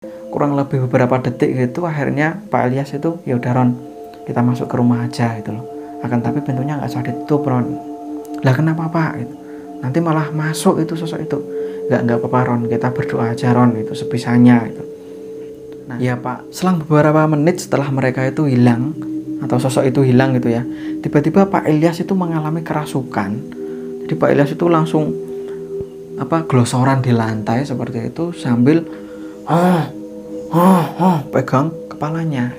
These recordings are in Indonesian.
Kurang lebih beberapa detik gitu, akhirnya Pak Ilyas itu, ya udah Ron, kita masuk ke rumah aja gitu loh. Akan tapi pintunya nggak usah ditutup Ron. Lah kenapa Pak? Gitu. Nanti malah masuk itu sosok itu. Nggak apa-apa Ron, kita berdoa aja Ron, itu sebisanya gitu. Nah ya Pak, selang beberapa menit setelah mereka itu hilang, atau sosok itu hilang gitu ya, tiba-tiba Pak Ilyas itu mengalami kerasukan. Jadi Pak Ilyas itu langsung glosoran di lantai seperti itu sambil pegang kepalanya.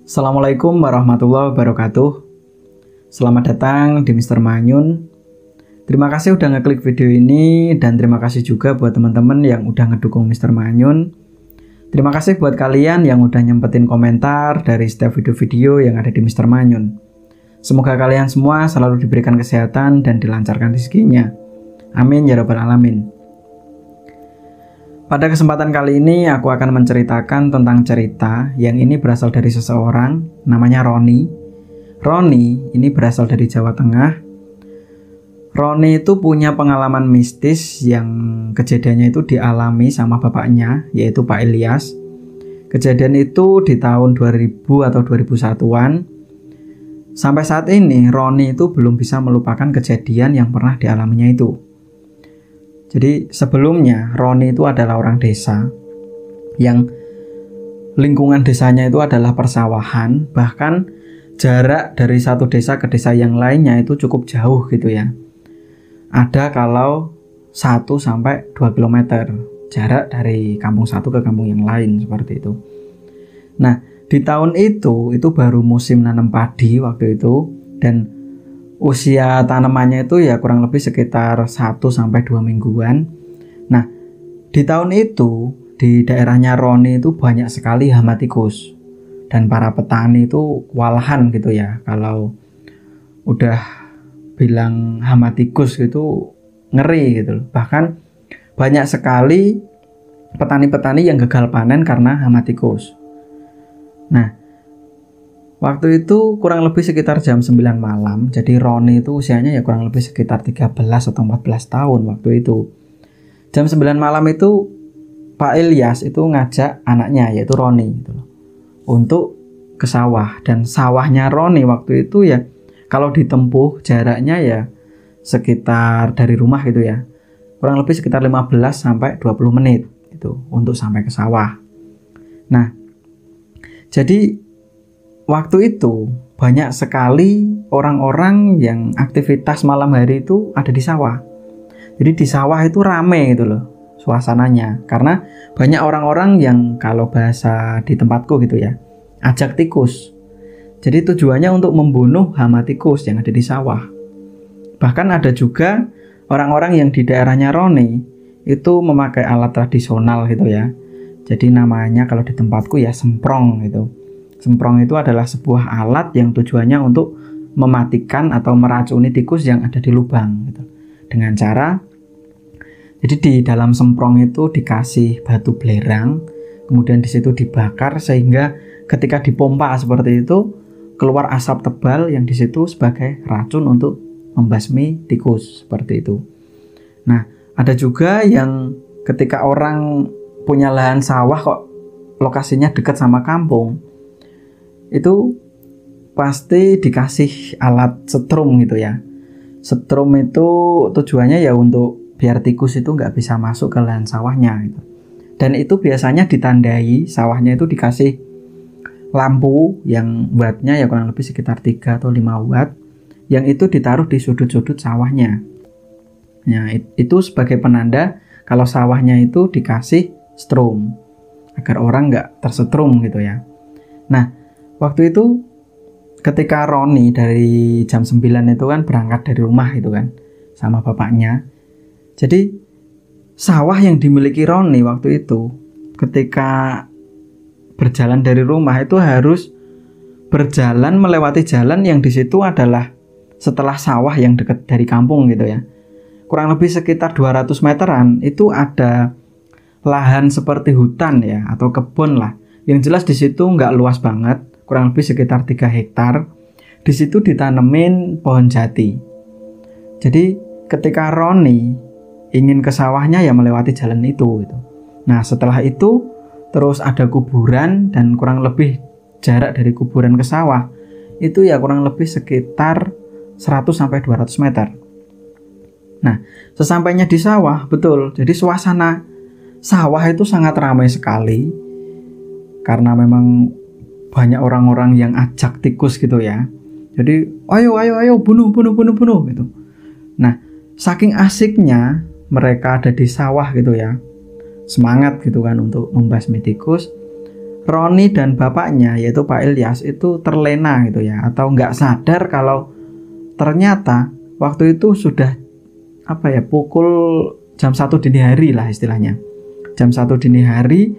Assalamualaikum warahmatullahi wabarakatuh. Selamat datang di Mr. Manyun. Terima kasih udah ngeklik video ini, dan terima kasih juga buat teman-teman yang udah ngedukung Mr. Manyun. Terima kasih buat kalian yang udah nyempetin komentar dari setiap video-video yang ada di Mr. Manyun. Semoga kalian semua selalu diberikan kesehatan dan dilancarkan rezekinya. Amin ya rabbal alamin. Pada kesempatan kali ini aku akan menceritakan tentang cerita yang ini berasal dari seseorang namanya Roni. Roni ini berasal dari Jawa Tengah. Roni itu punya pengalaman mistis yang kejadiannya itu dialami sama bapaknya, yaitu Pak Ilyas. Kejadian itu di tahun 2000 atau 2001-an. Sampai saat ini Roni itu belum bisa melupakan kejadian yang pernah dialaminya itu. Jadi sebelumnya Roni itu adalah orang desa yang lingkungan desanya itu adalah persawahan, bahkan jarak dari satu desa ke desa yang lainnya itu cukup jauh gitu ya. Ada kalau 1-2 km jarak dari kampung satu ke kampung yang lain seperti itu. Nah, di tahun itu baru musim nanam padi waktu itu, dan usia tanamannya itu ya kurang lebih sekitar 1-2 mingguan. Nah, di tahun itu di daerahnya Roni itu banyak sekali hama tikus, dan para petani itu kewalahan gitu ya. Kalau udah bilang hama tikus gitu ngeri gitu loh. Bahkan banyak sekali petani-petani yang gagal panen karena hama tikus. Nah, waktu itu kurang lebih sekitar jam 9 malam. Jadi Roni itu usianya ya kurang lebih sekitar 13 atau 14 tahun waktu itu. Jam 9 malam itu Pak Ilyas itu ngajak anaknya, yaitu Roni gitu loh, untuk ke sawah. Dan sawahnya Roni waktu itu ya kalau ditempuh jaraknya ya sekitar dari rumah gitu ya, kurang lebih sekitar 15-20 menit itu untuk sampai ke sawah. Nah, jadi waktu itu banyak sekali orang-orang yang aktivitas malam hari itu ada di sawah. Jadi di sawah itu rame gitu loh suasananya, karena banyak orang-orang yang kalau bahasa di tempatku gitu ya, ajak tikus. Jadi tujuannya untuk membunuh hama tikus yang ada di sawah. Bahkan ada juga orang-orang yang di daerahnya Roni itu memakai alat tradisional gitu ya. Jadi namanya kalau di tempatku ya semprong gitu. Semprong itu adalah sebuah alat yang tujuannya untuk mematikan atau meracuni tikus yang ada di lubang gitu. Dengan cara, jadi di dalam semprong itu dikasih batu belerang, kemudian di situ dibakar sehingga ketika dipompa seperti itu keluar asap tebal yang di situ sebagai racun untuk membasmi tikus seperti itu. Nah, ada juga yang ketika orang punya lahan sawah kok lokasinya dekat sama kampung, itu pasti dikasih alat setrum gitu ya. Setrum itu tujuannya ya untuk biar tikus itu nggak bisa masuk ke lahan sawahnya gitu. Dan itu biasanya ditandai, sawahnya itu dikasih lampu yang wattnya ya kurang lebih sekitar 3 atau 5 watt, yang itu ditaruh di sudut-sudut sawahnya. Nah, itu sebagai penanda kalau sawahnya itu dikasih strum, agar orang nggak tersetrum gitu ya. Nah, waktu itu ketika Roni dari jam 9 itu kan berangkat dari rumah itu kan sama bapaknya. Jadi sawah yang dimiliki Roni waktu itu ketika berjalan dari rumah itu harus berjalan melewati jalan yang di situ adalah setelah sawah yang dekat dari kampung gitu ya. Kurang lebih sekitar 200 meteran itu ada lahan seperti hutan ya atau kebun lah. Yang jelas di situ nggak luas banget, kurang lebih sekitar 3 hektar. Di situ ditanemin pohon jati. Jadi ketika Roni ingin ke sawahnya ya melewati jalan itu gitu. Nah, setelah itu terus ada kuburan dan kurang lebih jarak dari kuburan ke sawah itu ya kurang lebih sekitar 100 sampai 200 meter. Nah, sesampainya di sawah, betul. Jadi suasana sawah itu sangat ramai sekali karena memang banyak orang-orang yang ajak tikus gitu ya. Jadi, ayo bunuh gitu. Nah, saking asiknya mereka ada di sawah gitu ya, semangat gitu kan untuk membasmi tikus, Roni dan bapaknya yaitu Pak Ilyas itu terlena gitu ya, atau nggak sadar kalau ternyata waktu itu sudah pukul jam 1 dini hari lah istilahnya, jam 1 dini hari,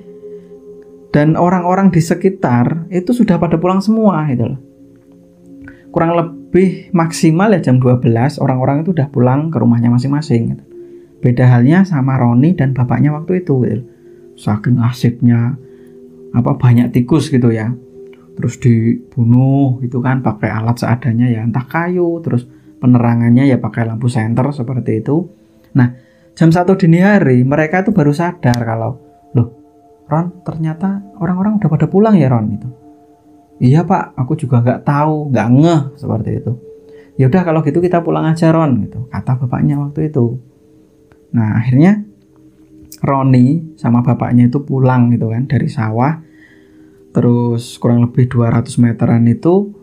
dan orang-orang di sekitar itu sudah pada pulang semua gitu loh. Kurang lebih maksimal ya jam 12 orang-orang itu udah pulang ke rumahnya masing-masing gitu. Beda halnya sama Roni dan bapaknya waktu itu gitu. Saking asiknya banyak tikus gitu ya, terus dibunuh gitu kan pakai alat seadanya ya, entah kayu, terus penerangannya ya pakai lampu senter seperti itu. Nah, jam 1 dini hari mereka itu baru sadar kalau loh, Ron, ternyata orang-orang udah pada pulang ya Ron itu. Iya Pak, aku juga nggak tahu, nggak ngeh seperti itu. Ya udah kalau gitu kita pulang aja Ron gitu, kata bapaknya waktu itu. Nah, akhirnya Roni sama bapaknya itu pulang gitu kan dari sawah. Terus kurang lebih 200 meteran itu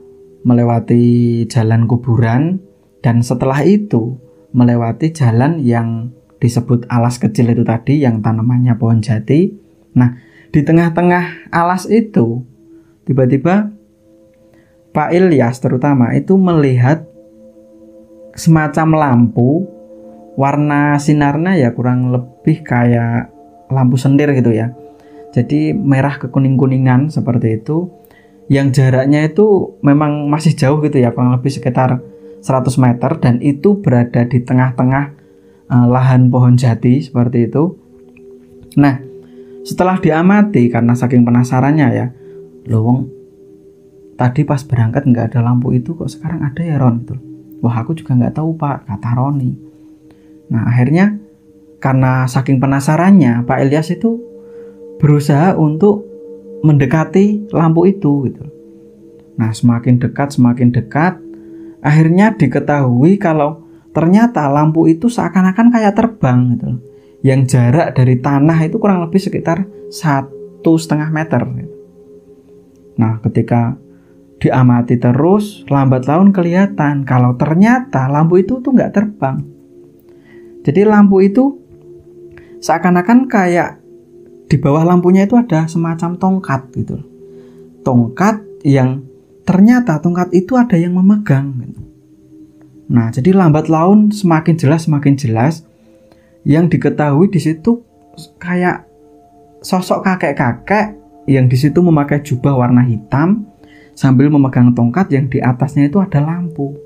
melewati jalan kuburan, dan setelah itu melewati jalan yang disebut alas kecil itu tadi yang tanamannya pohon jati. Nah, di tengah-tengah alas itu tiba-tiba Pak Ilyas terutama itu melihat semacam lampu, warna sinarnya ya kurang lebih kayak lampu sendir gitu ya. Jadi merah kekuning-kuningan seperti itu. Yang jaraknya itu memang masih jauh gitu ya, kurang lebih sekitar 100 meter, dan itu berada di tengah-tengah lahan pohon jati seperti itu. Nah, setelah diamati karena saking penasarannya ya, loh tadi pas berangkat nggak ada lampu itu kok sekarang ada ya Ron gitu. Wah, aku juga nggak tahu Pak, kata Roni. Nah, akhirnya karena saking penasarannya Pak Ilyas itu berusaha untuk mendekati lampu itu gitu. Nah, semakin dekat, akhirnya diketahui kalau ternyata lampu itu seakan-akan kayak terbang gitu. Yang jarak dari tanah itu kurang lebih sekitar 1,5 meter gitu. Nah, ketika diamati terus, lambat laun kelihatan kalau ternyata lampu itu tuh nggak terbang. Jadi lampu itu seakan-akan kayak di bawah lampunya itu ada semacam tongkat gitu. Tongkat yang ternyata tongkat itu ada yang memegang gitu. Nah, jadi lambat laun semakin jelas yang diketahui di situ kayak sosok kakek-kakek yang di situ memakai jubah warna hitam sambil memegang tongkat yang di atasnya itu ada lampu.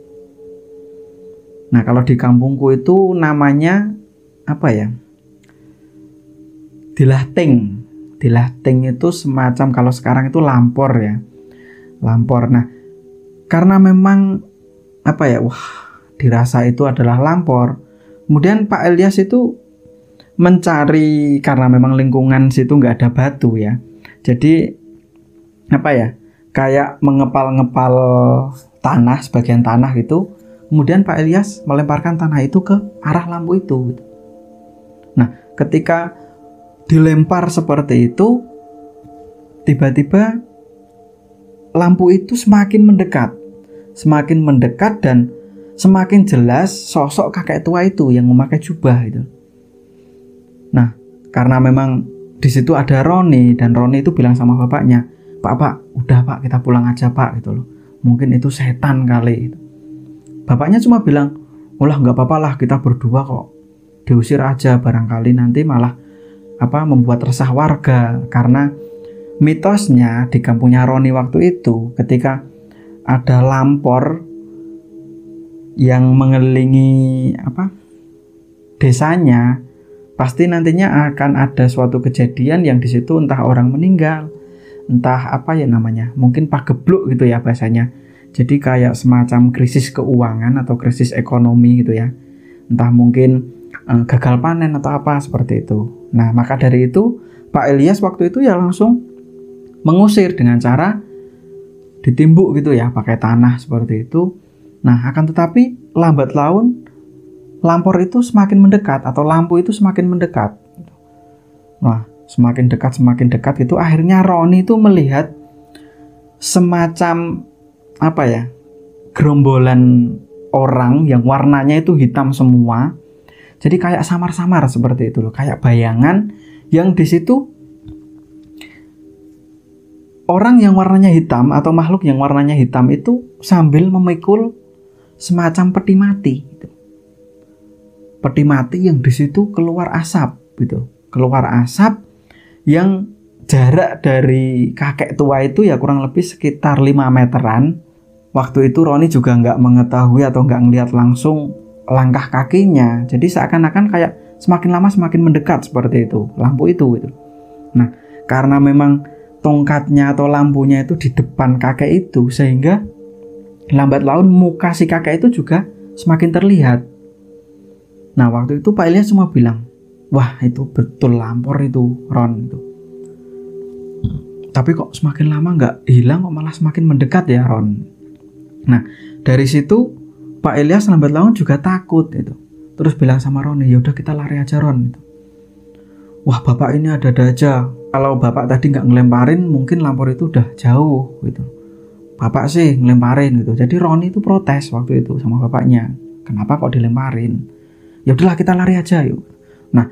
Nah, kalau di kampungku itu namanya Dilahting. Dilahting itu semacam kalau sekarang itu lampor ya. Lampor. Nah, karena memang dirasa itu adalah lampor. Kemudian Pak Ilyas itu mencari, karena memang lingkungan situ nggak ada batu ya. Jadi kayak mengepal-ngepal tanah, sebagian tanah gitu. Kemudian Pak Ilyas melemparkan tanah itu ke arah lampu itu. Nah, ketika dilempar seperti itu, tiba-tiba lampu itu semakin mendekat dan semakin jelas sosok kakek tua itu yang memakai jubah itu. Nah, karena memang di situ ada Roni, dan Roni itu bilang sama bapaknya, Pak, udah Pak, kita pulang aja Pak gitu loh. Mungkin itu setan kali. Bapaknya cuma bilang, ulah nggak apa-apa lah, kita berdua kok. Diusir aja, barangkali nanti malah membuat resah warga. Karena mitosnya di kampungnya Roni waktu itu, ketika ada lampor yang mengelilingi desanya, pasti nantinya akan ada suatu kejadian yang di situ entah orang meninggal, entah mungkin pagebluk gitu ya bahasanya. Jadi kayak semacam krisis keuangan atau krisis ekonomi gitu ya. Entah mungkin gagal panen atau apa seperti itu. Nah, maka dari itu Pak Ilyas waktu itu ya langsung mengusir dengan cara ditimbuk gitu ya, pakai tanah seperti itu. Nah, akan tetapi lambat laun lampor itu semakin mendekat atau lampu itu semakin mendekat. Nah, semakin dekat gitu, akhirnya Roni itu melihat semacam gerombolan orang yang warnanya itu hitam semua. Jadi kayak samar-samar seperti itu loh, kayak bayangan yang di situ orang yang warnanya hitam atau makhluk yang warnanya hitam itu sambil memikul semacam peti mati gitu. Peti mati yang di situ keluar asap gitu. Keluar asap yang jarak dari kakek tua itu ya kurang lebih sekitar 5 meteran. Waktu itu Roni juga nggak mengetahui atau nggak ngelihat langsung langkah kakinya. Jadi seakan-akan kayak semakin lama semakin mendekat seperti itu lampu itu gitu. Nah, karena memang tongkatnya atau lampunya itu di depan kakek itu, sehingga lambat laun muka si kakek itu juga semakin terlihat. Nah, waktu itu Pak Ilyas cuma bilang, wah itu betul lampor itu Ron itu. Tapi kok semakin lama nggak hilang, kok malah semakin mendekat ya Ron. Nah, dari situ Pak Ilyas lambat laun juga takut itu. Terus bilang sama Roni, ya udah kita lari aja Ron itu. Wah, bapak ini ada-ada aja. Kalau bapak tadi nggak ngelemparin, mungkin lampor itu udah jauh gitu. Bapak sih ngelemparin gitu. Jadi Roni itu protes waktu itu sama bapaknya. Kenapa kok dilemparin? Ya udahlah kita lari aja yuk. Nah,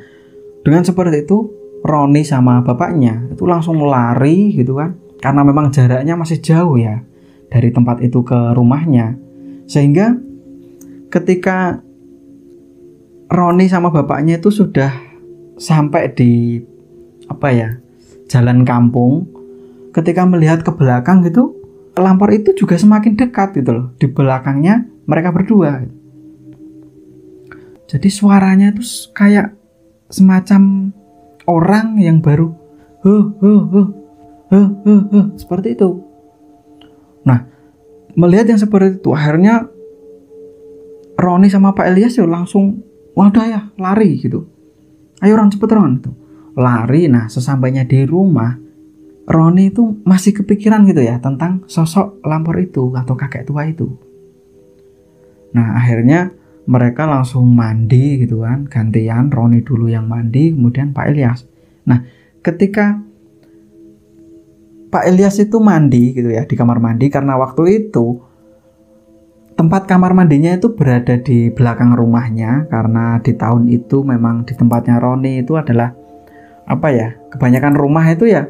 dengan seperti itu Roni sama bapaknya itu langsung lari gitu kan. Karena memang jaraknya masih jauh ya dari tempat itu ke rumahnya. Sehingga ketika Roni sama bapaknya itu sudah sampai di jalan kampung, ketika melihat ke belakang gitu, lampor itu juga semakin dekat gitu loh, di belakangnya mereka berdua. Jadi suaranya itu kayak semacam orang yang baru seperti itu. Nah, melihat yang seperti itu, akhirnya Roni sama Pak Ilyas ya langsung, wadah ya, lari gitu. Ayo Ron, cepet Ron. Lari. Nah, sesampainya di rumah, Roni itu masih kepikiran gitu ya tentang sosok lampor itu atau kakek tua itu. Nah, akhirnya mereka langsung mandi gitu kan, gantian. Roni dulu yang mandi, kemudian Pak Ilyas. Nah, ketika Pak Ilyas itu mandi gitu ya di kamar mandi, karena waktu itu tempat kamar mandinya itu berada di belakang rumahnya, karena di tahun itu memang di tempatnya Roni itu adalah kebanyakan rumah itu ya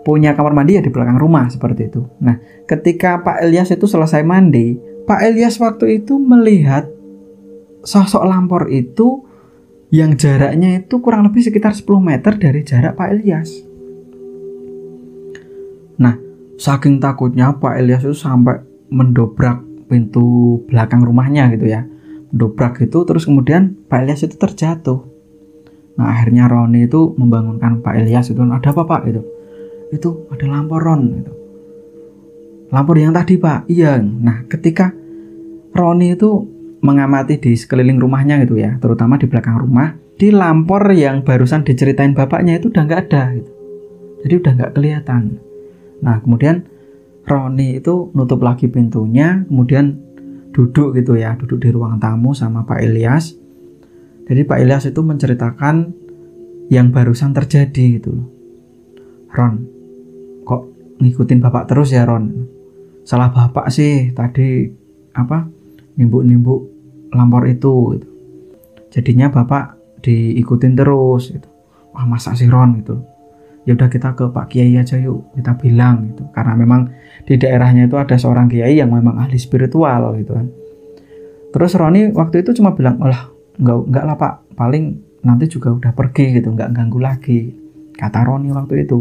punya kamar mandi ya di belakang rumah seperti itu. Nah, ketika Pak Ilyas itu selesai mandi, Pak Ilyas waktu itu melihat sosok lampor itu yang jaraknya itu kurang lebih sekitar 10 meter dari jarak Pak Ilyas. Nah, saking takutnya Pak Ilyas itu sampai mendobrak pintu belakang rumahnya gitu ya, mendobrak gitu, terus kemudian Pak Ilyas itu terjatuh. Nah, akhirnya Roni itu membangunkan Pak Ilyas itu, ada apa Pak gitu? Itu ada lampor Ron gitu. Lampor yang tadi Pak? Iya. Nah, ketika Roni itu mengamati di sekeliling rumahnya gitu ya, terutama di belakang rumah, di lampor yang barusan diceritain bapaknya itu udah nggak ada gitu. Jadi udah nggak kelihatan. Nah, kemudian Roni itu nutup lagi pintunya, kemudian duduk gitu ya, duduk di ruang tamu sama Pak Ilyas. Jadi Pak Ilyas itu menceritakan yang barusan terjadi gitu loh. Ron, kok ngikutin bapak terus ya Ron? Salah bapak sih tadi nimbuk-nimbuk lampor itu gitu. Jadinya bapak diikutin terus gitu. Wah masa sih Ron gitu. Ya udah kita ke Pak Kiai aja yuk, kita bilang gitu. Karena memang di daerahnya itu ada seorang kiai yang memang ahli spiritual gitu kan. Terus Roni waktu itu cuma bilang, "Olah, enggak lah Pak, paling nanti juga udah pergi gitu, enggak ganggu lagi." Kata Roni waktu itu.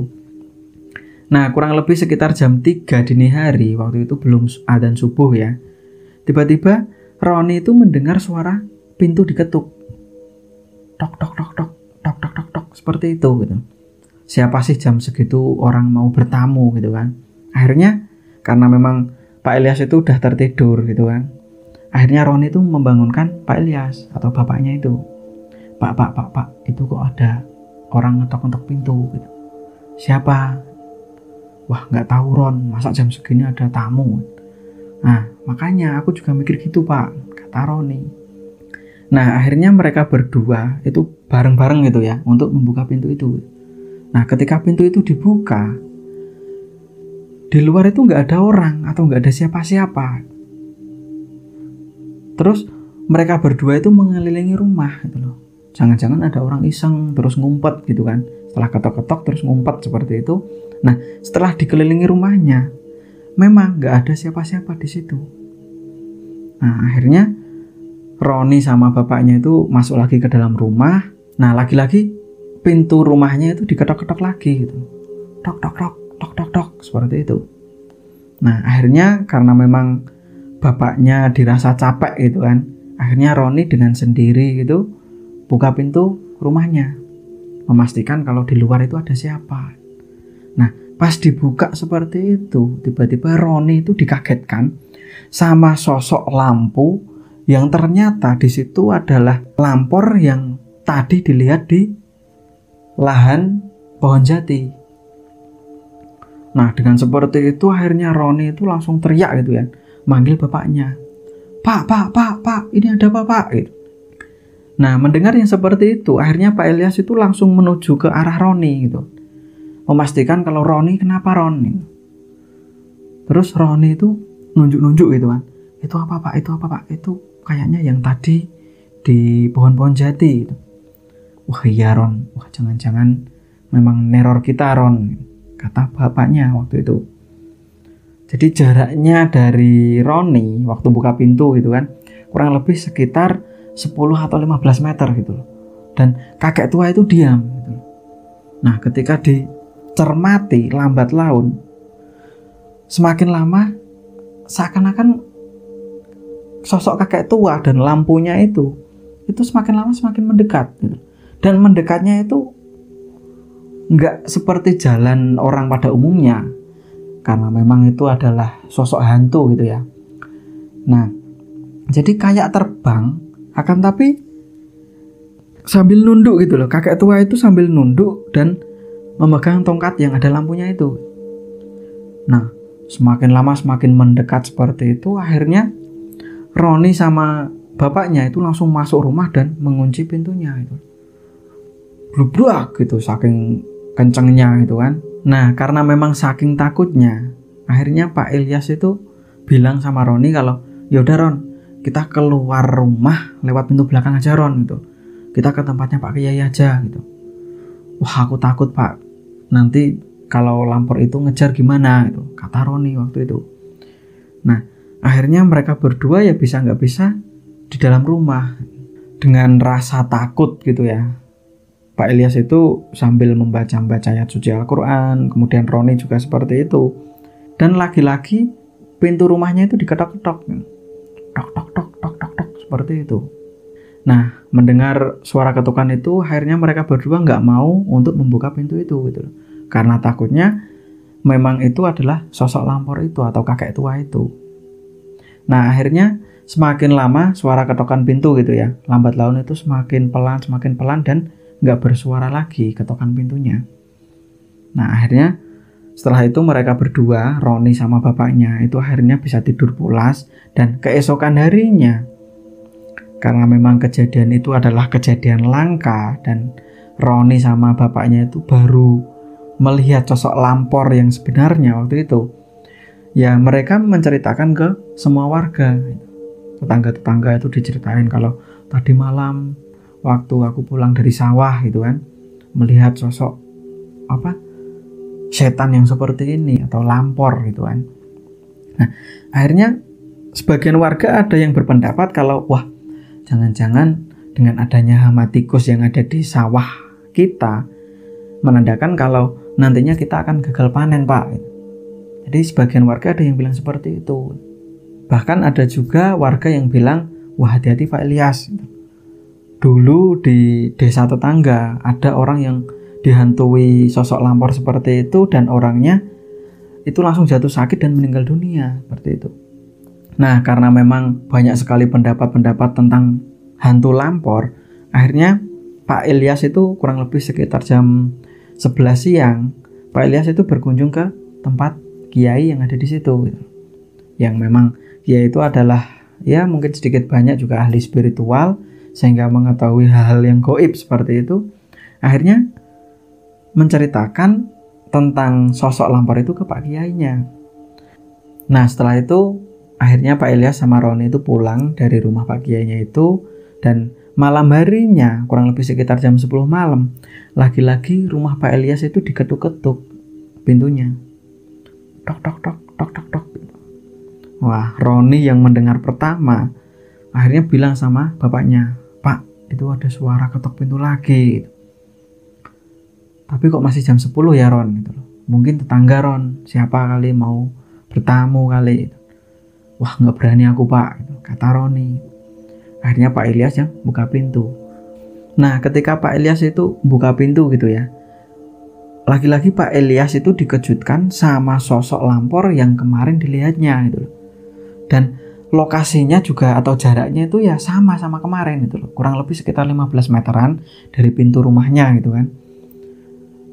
Nah, kurang lebih sekitar jam 3 dini hari, waktu itu belum adzan subuh ya. Tiba-tiba Roni itu mendengar suara pintu diketuk. Tok tok tok tok tok tok tok tok seperti itu gitu. Siapa sih jam segitu orang mau bertamu gitu kan. Akhirnya karena memang Pak Ilyas itu udah tertidur gitu kan. Akhirnya Roni itu membangunkan Pak Ilyas atau bapaknya itu. Pak, itu kok ada orang ngetok-ngetok pintu gitu. Siapa? Wah nggak tahu Ron, masa jam segini ada tamu. Nah makanya aku juga mikir gitu Pak, kata Roni. Nah akhirnya mereka berdua itu bareng-bareng gitu ya untuk membuka pintu itu. Nah ketika pintu itu dibuka, di luar itu nggak ada orang atau nggak ada siapa-siapa. Terus mereka berdua itu mengelilingi rumah gitu loh. Jangan-jangan ada orang iseng terus ngumpet gitu kan. Setelah ketok-ketok terus ngumpet seperti itu. Nah setelah dikelilingi rumahnya, memang nggak ada siapa-siapa di situ. Nah akhirnya Roni sama bapaknya itu masuk lagi ke dalam rumah. Nah lagi-lagi pintu rumahnya itu diketok-ketok lagi gitu. Tok tok tok tok tok tok seperti itu. Nah akhirnya karena memang bapaknya dirasa capek gitu kan, akhirnya Roni dengan sendiri gitu buka pintu rumahnya, memastikan kalau di luar itu ada siapa. Nah pas dibuka seperti itu, tiba-tiba Roni itu dikagetkan sama sosok lampu yang ternyata di situ adalah lampor yang tadi dilihat di lahan pohon jati. Nah dengan seperti itu akhirnya Roni itu langsung teriak gitu ya, manggil bapaknya. Pak, ini ada apa Pak? Gitu. Nah mendengar yang seperti itu akhirnya Pak Ilyas itu langsung menuju ke arah Roni gitu, memastikan kalau Roni kenapa Ron gitu. Terus Roni itu nunjuk-nunjuk gitu kan, itu apa Pak, itu apa Pak, itu kayaknya yang tadi di pohon-pohon jati gitu. Wah iya Ron, wah jangan-jangan memang neror kita Ron, kata bapaknya waktu itu. Jadi jaraknya dari Roni waktu buka pintu gitu kan, kurang lebih sekitar 10 atau 15 meter gitu loh. Dan kakek tua itu diam gitu. Nah ketika dicermati lambat laun, semakin lama seakan-akan sosok kakek tua dan lampunya itu semakin lama semakin mendekat gitu. Dan mendekatnya itu nggak seperti jalan orang pada umumnya, karena memang itu adalah sosok hantu gitu ya. Nah jadi kayak terbang, akan tapi sambil nunduk gitu loh. Kakek tua itu sambil nunduk dan memegang tongkat yang ada lampunya itu. Nah semakin lama semakin mendekat seperti itu, akhirnya Roni sama bapaknya itu langsung masuk rumah dan mengunci pintunya itu. Blubrak gitu saking kencengnya gitu kan. Nah karena memang saking takutnya, akhirnya Pak Ilyas itu bilang sama Roni kalau yaudah Ron, kita keluar rumah lewat pintu belakang aja Ron gitu. Kita ke tempatnya Pak Kiai aja gitu. Wah aku takut Pak, nanti kalau lampor itu ngejar gimana gitu, kata Roni waktu itu. Nah akhirnya mereka berdua ya bisa nggak bisa di dalam rumah dengan rasa takut gitu ya. Pak Ilyas itu sambil membaca ayat suci Al-Quran, kemudian Roni juga seperti itu. Dan lagi-lagi pintu rumahnya itu diketok-ketok, tok tok tok tok tok tok seperti itu. Nah mendengar suara ketukan itu akhirnya mereka berdua nggak mau untuk membuka pintu itu gitu, karena takutnya memang itu adalah sosok lampor itu atau kakek tua itu. Nah akhirnya semakin lama suara ketokan pintu gitu ya, lambat laun itu semakin pelan dan nggak bersuara lagi ketokan pintunya. Nah akhirnya setelah itu mereka berdua, Roni sama bapaknya itu akhirnya bisa tidur pulas. Dan keesokan harinya, karena memang kejadian itu adalah kejadian langka dan Roni sama bapaknya itu baru melihat sosok Lampor yang sebenarnya waktu itu, ya mereka menceritakan ke semua warga. Tetangga-tetangga itu diceritain kalau tadi malam waktu aku pulang dari sawah gitu kan, melihat sosok setan yang seperti ini atau Lampor gitu kan. Nah, akhirnya sebagian warga ada yang berpendapat kalau wah, jangan-jangan dengan adanya hama tikus yang ada di sawah kita menandakan kalau nantinya kita akan gagal panen, Pak. Jadi sebagian warga ada yang bilang seperti itu. Bahkan ada juga warga yang bilang, wah hati-hati Pak Ilyas. Dulu di desa tetangga ada orang yang dihantui sosok Lampor seperti itu dan orangnya itu langsung jatuh sakit dan meninggal dunia seperti itu. Nah, karena memang banyak sekali pendapat-pendapat tentang hantu Lampor, akhirnya Pak Ilyas itu kurang lebih sekitar jam 11 siang, Pak Ilyas itu berkunjung ke tempat kiai yang ada di situ. Yang memang kiai itu adalah ya mungkin sedikit banyak juga ahli spiritual sehingga mengetahui hal-hal yang gaib seperti itu. Akhirnya menceritakan tentang sosok Lampor itu ke Pak Kiainya. Nah, setelah itu akhirnya Pak Ilyas sama Roni itu pulang dari rumah Pak Kiainya itu, dan malam harinya kurang lebih sekitar jam 10 malam lagi-lagi rumah Pak Ilyas itu diketuk-ketuk pintunya. Tok tok tok tok tok tok. Wah, Roni yang mendengar pertama akhirnya bilang sama bapaknya, "Pak, itu ada suara ketok pintu lagi." Tapi kok masih jam 10 ya Ron gitu loh. Mungkin tetangga Ron, siapa kali mau bertamu kali. Wah, nggak berani aku Pak gitu, kata Roni. Akhirnya Pak Ilyas yang buka pintu. Nah, ketika Pak Ilyas itu buka pintu gitu ya, lagi-lagi Pak Ilyas itu dikejutkan sama sosok Lampor yang kemarin dilihatnya gitu loh. Dan lokasinya juga atau jaraknya itu ya sama kemarin gitu loh. Kurang lebih sekitar 15 meteran dari pintu rumahnya gitu kan.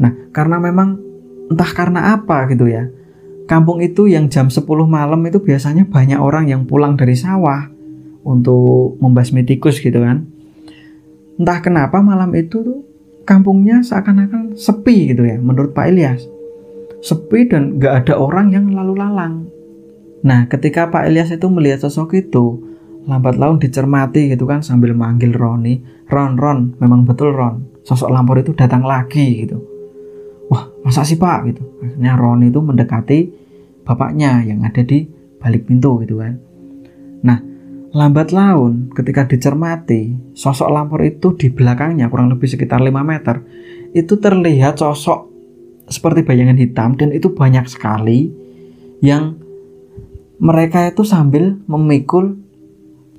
Nah, karena memang entah karena apa gitu ya, kampung itu yang jam 10 malam itu biasanya banyak orang yang pulang dari sawah untuk membasmi tikus gitu kan. Entah kenapa malam itu tuh kampungnya seakan-akan sepi gitu ya menurut Pak Ilyas. Sepi dan gak ada orang yang lalu lalang. Nah, ketika Pak Ilyas itu melihat sosok itu, lambat laun dicermati gitu kan sambil manggil Roni. Ron, memang betul Ron, sosok Lampor itu datang lagi gitu. Wah, masa sih Pak gitu. Akhirnya Roni itu mendekati bapaknya yang ada di balik pintu gitu kan. Nah, lambat laun ketika dicermati, sosok Lampor itu di belakangnya kurang lebih sekitar 5 meter. Itu terlihat sosok seperti bayangan hitam dan itu banyak sekali yang mereka itu sambil memikul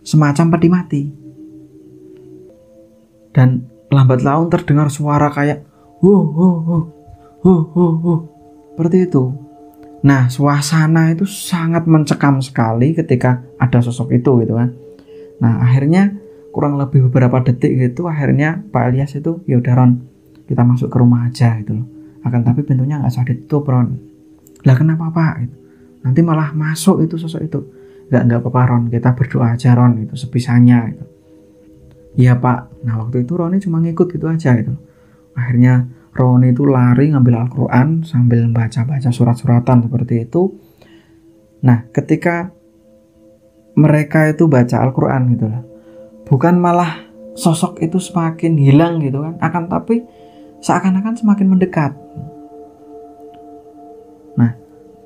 semacam peti mati. Dan lambat laun terdengar suara kayak seperti itu. Nah, suasana itu sangat mencekam sekali ketika ada sosok itu gitu kan. Nah, akhirnya kurang lebih beberapa detik gitu, akhirnya Pak Ilyas itu, ya udah Ron, kita masuk ke rumah aja gitu loh. Akan tapi pintunya nggak usah ditutup Ron. Lah kenapa Pak? Gitu. Nanti malah masuk itu sosok itu. Nggak apa-apa Ron, kita berdoa aja Ron, itu sebisanya gitu. Iya Pak. Nah, waktu itu Roni cuma ngikut gitu aja gitu. Akhirnya Roni itu lari ngambil Al-Quran sambil baca-baca surat-suratan seperti itu. Nah, ketika mereka itu baca Al-Quran gitu lah, bukan malah sosok itu semakin hilang gitu kan, akan tapi seakan-akan semakin mendekat. Nah,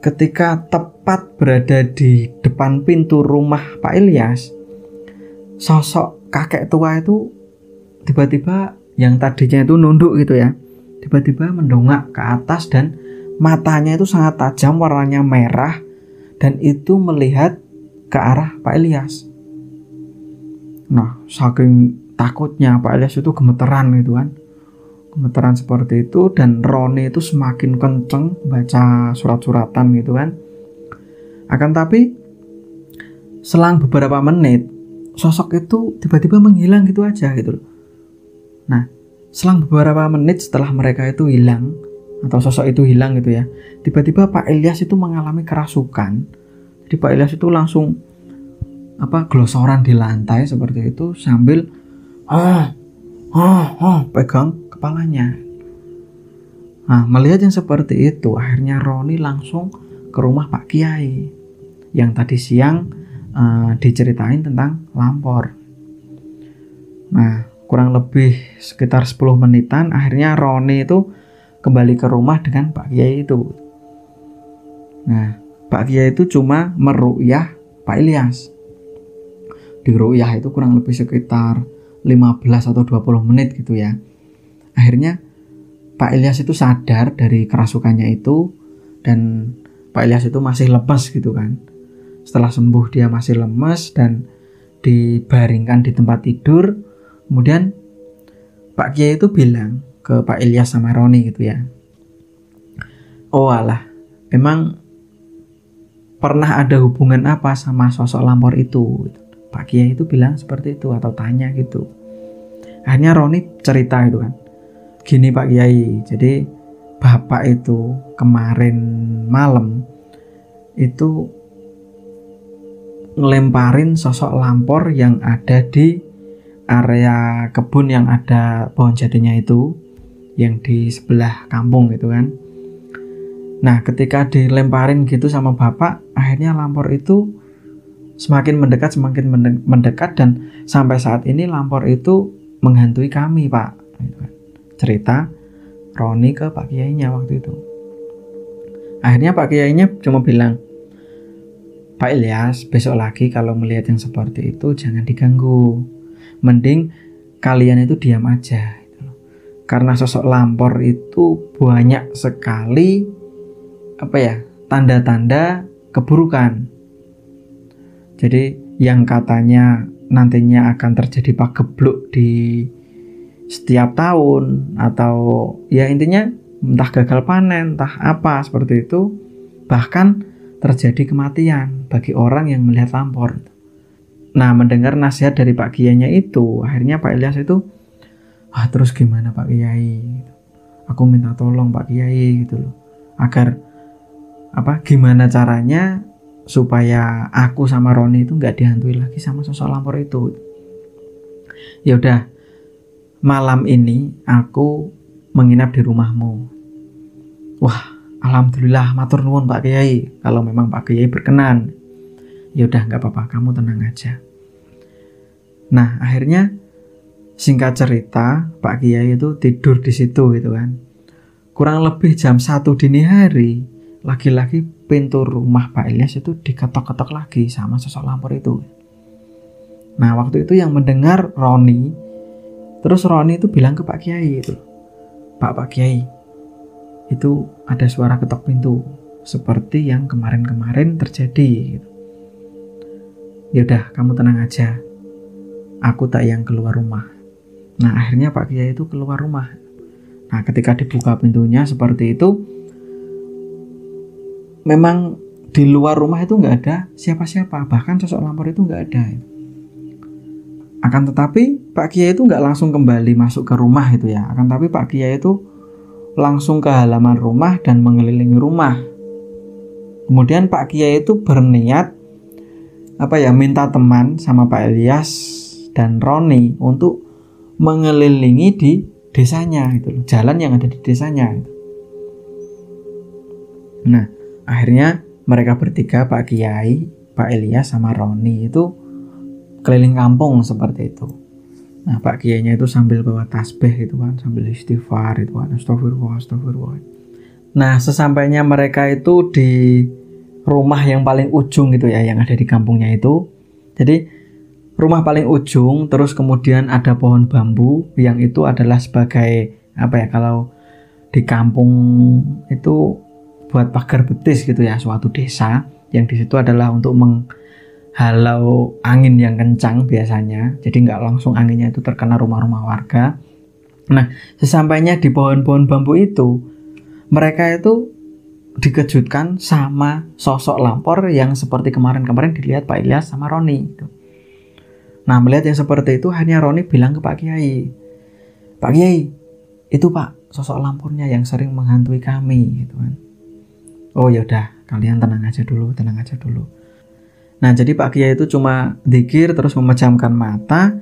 ketika tepat berada di depan pintu rumah Pak Ilyas, sosok kakek tua itu tiba-tiba yang tadinya itu nunduk gitu ya, tiba-tiba mendongak ke atas dan matanya itu sangat tajam, warnanya merah, dan itu melihat ke arah Pak Ilyas. Nah, saking takutnya Pak Ilyas itu gemeteran gitu kan, gemeteran seperti itu, dan Roni itu semakin kenceng baca surat-suratan gitu kan. Akan tapi selang beberapa menit sosok itu tiba-tiba menghilang gitu aja gitu loh. Nah, selang beberapa menit setelah mereka itu hilang atau sosok itu hilang gitu ya, tiba-tiba Pak Ilyas itu mengalami kerasukan. Jadi Pak Ilyas itu langsung glosoran di lantai seperti itu sambil pegang kepalanya. Nah, melihat yang seperti itu, akhirnya Roni langsung ke rumah Pak Kiai yang tadi siang diceritain tentang lampor. Nah, kurang lebih sekitar 10 menitan, akhirnya Roni itu kembali ke rumah dengan Pak Kiai itu. Nah, Pak Kiai itu cuma meruqyah Pak Ilyas. Di ruqyah itu kurang lebih sekitar 15 atau 20 menit gitu ya. Akhirnya Pak Ilyas itu sadar dari kerasukannya itu, dan Pak Ilyas itu masih lemes gitu kan. Setelah sembuh dia masih lemes dan dibaringkan di tempat tidur. Kemudian Pak Kiai itu bilang ke Pak Ilyas sama Roni gitu ya, "Oh alah, emang pernah ada hubungan apa sama sosok lampor itu?" Pak Kiai itu bilang seperti itu atau tanya gitu. Akhirnya Roni cerita itu kan, "Gini Pak Kiai, jadi Bapak itu kemarin malam itu ngelemparin sosok lampor yang ada di area kebun yang ada pohon jatinya itu, yang di sebelah kampung gitu kan. Nah, ketika dilemparin gitu sama Bapak, akhirnya lampor itu semakin mendekat dan sampai saat ini lampor itu menghantui kami, Pak." Gitu kan. Cerita Roni ke Pak Kiainya waktu itu. Akhirnya Pak Kiainya cuma bilang, "Pak Ilyas, besok lagi kalau melihat yang seperti itu jangan diganggu. Mending kalian itu diam aja." Karena sosok lampor itu banyak sekali tanda-tanda keburukan. Jadi yang katanya nantinya akan terjadi pagebluk di setiap tahun, atau ya intinya entah gagal panen, entah apa seperti itu, bahkan terjadi kematian bagi orang yang melihat lampor. Nah, mendengar nasihat dari Pak Kiainya itu, akhirnya Pak Ilyas itu, "Terus gimana Pak Kiai? Aku minta tolong Pak Kiai gitu loh, agar gimana caranya supaya aku sama Roni itu nggak dihantui lagi sama sosok lampor itu. Ya udah, malam ini aku menginap di rumahmu." Wah, alhamdulillah, matur nuwun Pak Kiai. Kalau memang Pak Kiai berkenan, ya udah nggak apa-apa, kamu tenang aja. Nah, akhirnya singkat cerita, Pak Kiai itu tidur di situ gitu kan. Kurang lebih jam 1 dini hari, lagi-lagi pintu rumah Pak Ilyas itu diketok-ketok lagi sama sosok lampor itu. Nah, waktu itu yang mendengar Roni. Terus Roni itu bilang ke Pak Kiai itu, Pak Kiai, itu ada suara ketok pintu seperti yang kemarin-kemarin terjadi gitu." "Ya udah, kamu tenang aja, aku tak yang keluar rumah." Nah, akhirnya Pak Kiai itu keluar rumah. Nah, ketika dibuka pintunya seperti itu, memang di luar rumah itu nggak ada siapa-siapa, bahkan sosok lampor itu nggak ada. Akan tetapi Pak Kiai itu nggak langsung kembali masuk ke rumah itu ya. Akan tetapi Pak Kiai itu langsung ke halaman rumah dan mengelilingi rumah. Kemudian Pak Kiai itu berniat minta teman sama Pak Ilyas dan Roni untuk mengelilingi di desanya gitu loh, jalan yang ada di desanya. Nah, akhirnya mereka bertiga, Pak Kiai, Pak Ilyas sama Roni itu keliling kampung seperti itu. Nah, Pak Kiainya itu sambil bawa tasbih itu kan, sambil istighfar itu kan, astagfirullah. Nah, sesampainya mereka itu di rumah yang paling ujung gitu ya, yang ada di kampungnya itu. Jadi rumah paling ujung, terus kemudian ada pohon bambu yang itu adalah sebagai kalau di kampung itu buat pagar betis gitu ya, suatu desa yang di situ adalah untuk menghalau angin yang kencang biasanya. Jadi nggak langsung anginnya itu terkena rumah-rumah warga. Nah, sesampainya di pohon-pohon bambu itu, mereka itu dikejutkan sama sosok lampor yang seperti kemarin-kemarin dilihat Pak Ilyas sama Roni gitu. Nah, melihat yang seperti itu, hanya Roni bilang ke Pak Kiai, "Pak Kiai, itu Pak sosok lampornya yang sering menghantui kami gitu kan." "Oh ya udah, kalian tenang aja dulu. Nah, jadi Pak Kiai itu cuma dzikir terus memejamkan mata.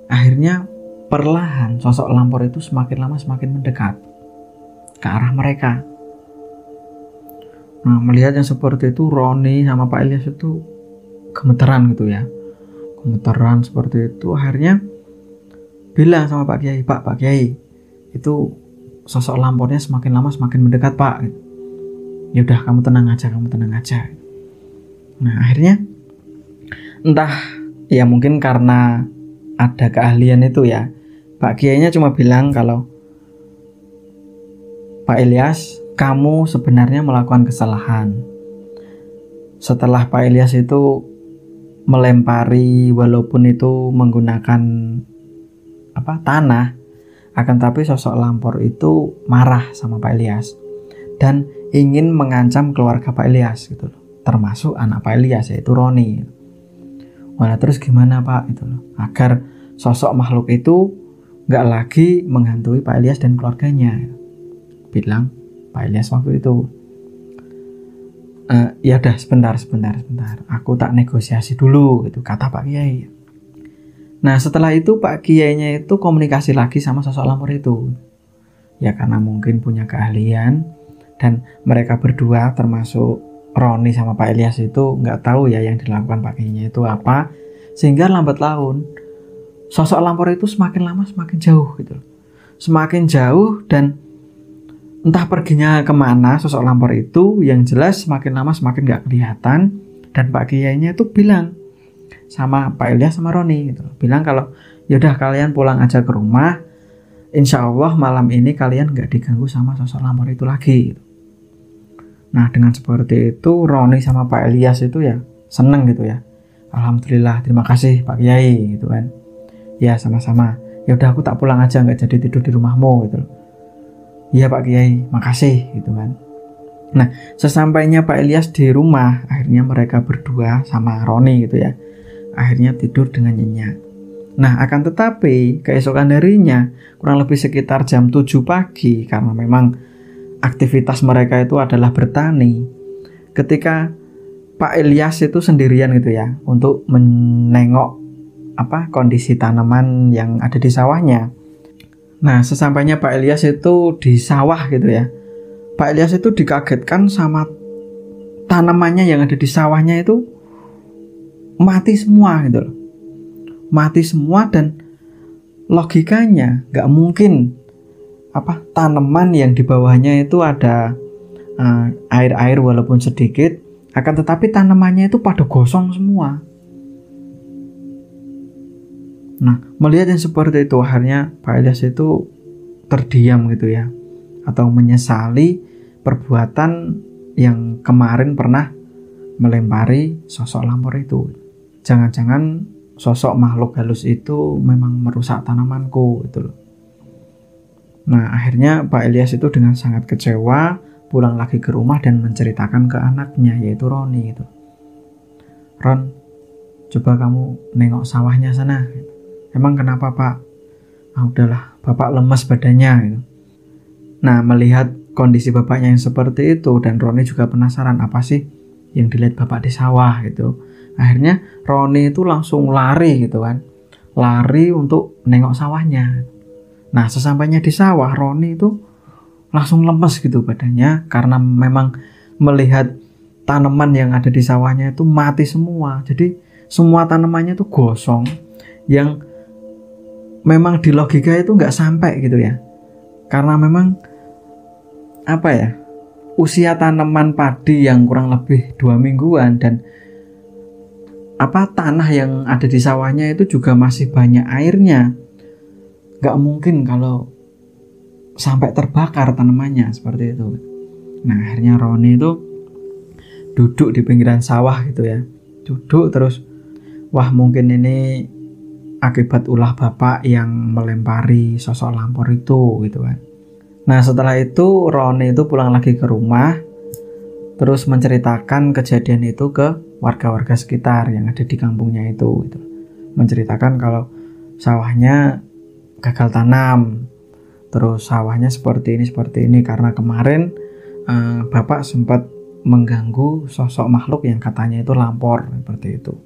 Akhirnya perlahan sosok lampor itu semakin lama semakin mendekat ke arah mereka. Nah, melihat yang seperti itu, Roni sama Pak Ilyas itu gemeteran gitu ya. Gemeteran seperti itu, akhirnya bilang sama Pak Kiai, Pak Kiai, itu sosok lampornya semakin lama semakin mendekat Pak. Ya udah, kamu tenang aja. Nah, akhirnya entah ya mungkin karena ada keahlian itu ya, Pak Kiainya cuma bilang kalau, Pak Ilyas, kamu sebenarnya melakukan kesalahan. Setelah Pak Ilyas itu melempari, walaupun itu menggunakan tanah, akan tapi sosok lampor itu marah sama Pak Ilyas dan ingin mengancam keluarga Pak Ilyas gitu loh, termasuk anak Pak Ilyas yaitu Roni. Wah, terus gimana Pak itu loh, agar sosok makhluk itu nggak lagi menghantui Pak Ilyas dan keluarganya, bilang Pak Ilyas waktu itu. Ya udah, sebentar, aku tak negosiasi dulu gitu, kata Pak Kiai. Nah, setelah itu Pak Kiainya itu komunikasi lagi sama sosok lampor itu. Ya karena mungkin punya keahlian, dan mereka berdua termasuk Roni sama Pak Ilyas itu nggak tahu ya yang dilakukan Pak Kiainya itu apa, sehingga lambat laun sosok lampor itu semakin lama semakin jauh gitu. Semakin jauh, dan entah perginya kemana sosok lampor itu, yang jelas semakin lama semakin gak kelihatan. Dan Pak Kiainya itu bilang sama Pak Ilyas sama Roni gitu, bilang kalau yaudah kalian pulang aja ke rumah, insya Allah malam ini kalian gak diganggu sama sosok lampor itu lagi gitu. Nah, dengan seperti itu Roni sama Pak Ilyas itu ya seneng gitu ya, alhamdulillah, terima kasih Pak Kiai gitu kan. Ya sama-sama, yaudah aku tak pulang aja, gak jadi tidur di rumahmu gitu loh. Iya Pak Kiai, makasih gitu kan. Nah, sesampainya Pak Ilyas di rumah, akhirnya mereka berdua sama Roni gitu ya, akhirnya tidur dengan nyenyak. Nah, akan tetapi keesokan harinya kurang lebih sekitar jam 7 pagi, karena memang aktivitas mereka itu adalah bertani, ketika Pak Ilyas itu sendirian gitu ya untuk menengok kondisi tanaman yang ada di sawahnya. Nah, sesampainya Pak Ilyas itu di sawah gitu ya, Pak Ilyas itu dikagetkan sama tanamannya yang ada di sawahnya itu mati semua gitu loh. Mati semua, dan logikanya nggak mungkin tanaman yang di bawahnya itu ada air-air walaupun sedikit, akan tetapi tanamannya itu pada gosong semua. Nah, melihat yang seperti itu, akhirnya Pak Ilyas itu terdiam gitu ya, atau menyesali perbuatan yang kemarin pernah melempari sosok lampor itu. Jangan-jangan sosok makhluk halus itu memang merusak tanamanku gitu loh. Nah, akhirnya Pak Ilyas itu dengan sangat kecewa pulang lagi ke rumah dan menceritakan ke anaknya yaitu Roni gitu. Ron, coba kamu nengok sawahnya sana. Emang kenapa Pak? Udahlah, Bapak lemas badannya gitu. Nah, melihat kondisi bapaknya yang seperti itu, dan Roni juga penasaran apa sih yang dilihat bapak di sawah gitu. Akhirnya Roni itu langsung lari gitu kan, lari untuk nengok sawahnya. Nah, sesampainya di sawah, Roni itu langsung lemes gitu badannya, karena memang melihat tanaman yang ada di sawahnya itu mati semua. Jadi semua tanamannya itu gosong, yang memang di logika itu nggak sampai gitu ya, karena memang usia tanaman padi yang kurang lebih 2 mingguan, dan tanah yang ada di sawahnya itu juga masih banyak airnya. Nggak mungkin kalau sampai terbakar tanamannya seperti itu. Nah, akhirnya Roni itu duduk di pinggiran sawah gitu ya, duduk terus, wah mungkin ini akibat ulah bapak yang melempari sosok lampor itu gitu kan. Nah, setelah itu Roni itu pulang lagi ke rumah, terus menceritakan kejadian itu ke warga-warga sekitar yang ada di kampungnya itu gitu. Menceritakan kalau sawahnya gagal tanam, terus sawahnya seperti ini karena kemarin bapak sempat mengganggu sosok makhluk yang katanya itu lampor seperti itu.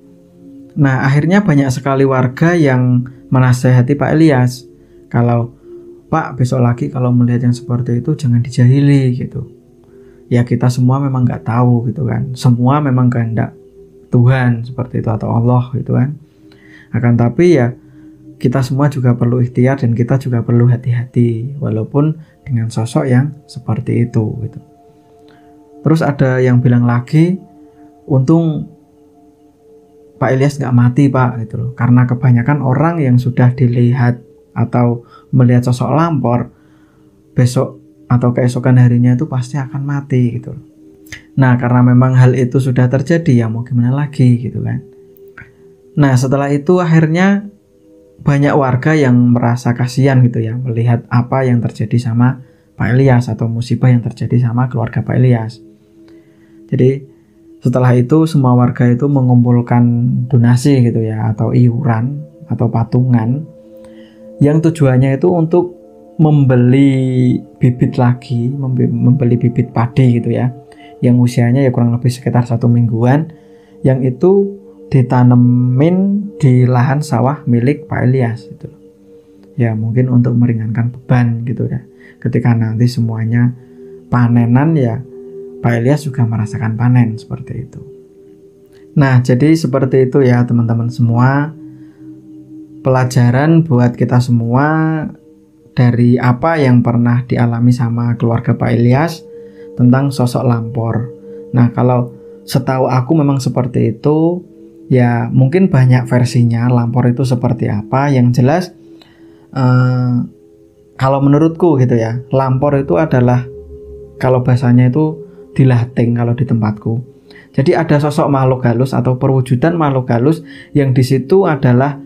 Nah, akhirnya banyak sekali warga yang menasehati Pak Ilyas Kalau Pak besok lagi kalau melihat yang seperti itu jangan dijahili gitu. Ya kita semua memang nggak tahu gitu kan. Semua memang kehendak Tuhan seperti itu atau Allah gitu kan. Akan tapi ya kita semua juga perlu ikhtiar dan kita juga perlu hati-hati walaupun dengan sosok yang seperti itu gitu. Terus ada yang bilang lagi, untung Pak Ilyas nggak mati Pak gitu loh. Karena kebanyakan orang yang sudah dilihat atau melihat sosok lampor besok atau keesokan harinya itu pasti akan mati gitu. Nah karena memang hal itu sudah terjadi ya mau gimana lagi gitu kan. Nah setelah itu akhirnya banyak warga yang merasa kasihan gitu ya melihat apa yang terjadi sama Pak Ilyas atau musibah yang terjadi sama keluarga Pak Ilyas. Jadi setelah itu semua warga itu mengumpulkan donasi gitu ya atau iuran atau patungan yang tujuannya itu untuk membeli bibit lagi, membeli bibit padi gitu ya, yang usianya ya kurang lebih sekitar 1 mingguan, yang itu ditanemin di lahan sawah milik Pak Ilyas gitu. Ya mungkin untuk meringankan beban gitu ya. Ketika nanti semuanya panenan ya Pak Ilyas juga merasakan panen seperti itu. Nah jadi seperti itu ya teman-teman semua, pelajaran buat kita semua dari apa yang pernah dialami sama keluarga Pak Ilyas tentang sosok lampor. Nah kalau setahu aku memang seperti itu. Ya mungkin banyak versinya lampor itu seperti apa. Yang jelas kalau menurutku gitu ya, lampor itu adalah kalau bahasanya itu dilating kalau di tempatku. Jadi ada sosok makhluk halus atau perwujudan makhluk halus yang di situ adalah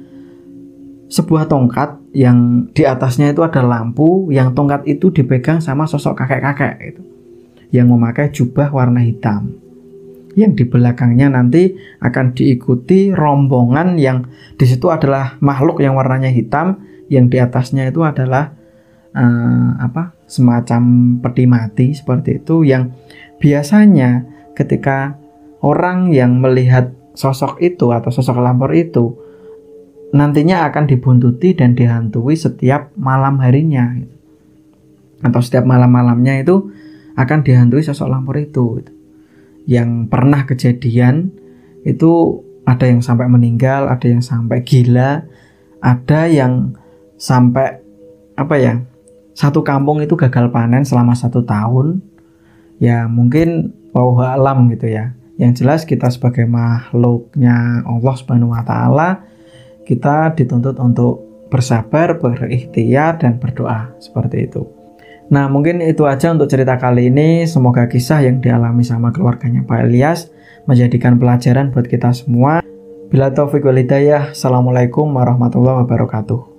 sebuah tongkat yang di atasnya itu ada lampu, yang tongkat itu dipegang sama sosok kakek-kakek itu yang memakai jubah warna hitam, yang di belakangnya nanti akan diikuti rombongan yang di situ adalah makhluk yang warnanya hitam, yang di atasnya itu adalah semacam peti mati seperti itu, yang biasanya ketika orang yang melihat sosok itu atau sosok lampor itu nantinya akan dibuntuti dan dihantui setiap malam harinya atau setiap malam-malamnya itu akan dihantui sosok lampor itu. Yang pernah kejadian itu ada yang sampai meninggal, ada yang sampai gila, ada yang sampai satu kampung itu gagal panen selama 1 tahun. Ya mungkin wallahu alam gitu ya. Yang jelas kita sebagai makhluknya Allah Subhanahu wa taala, kita dituntut untuk bersabar, berikhtiar dan berdoa seperti itu. Nah mungkin itu aja untuk cerita kali ini. Semoga kisah yang dialami sama keluarganya Pak Ilyas menjadikan pelajaran buat kita semua. Bila taufiq wal hidayah. Assalamualaikum warahmatullahi wabarakatuh.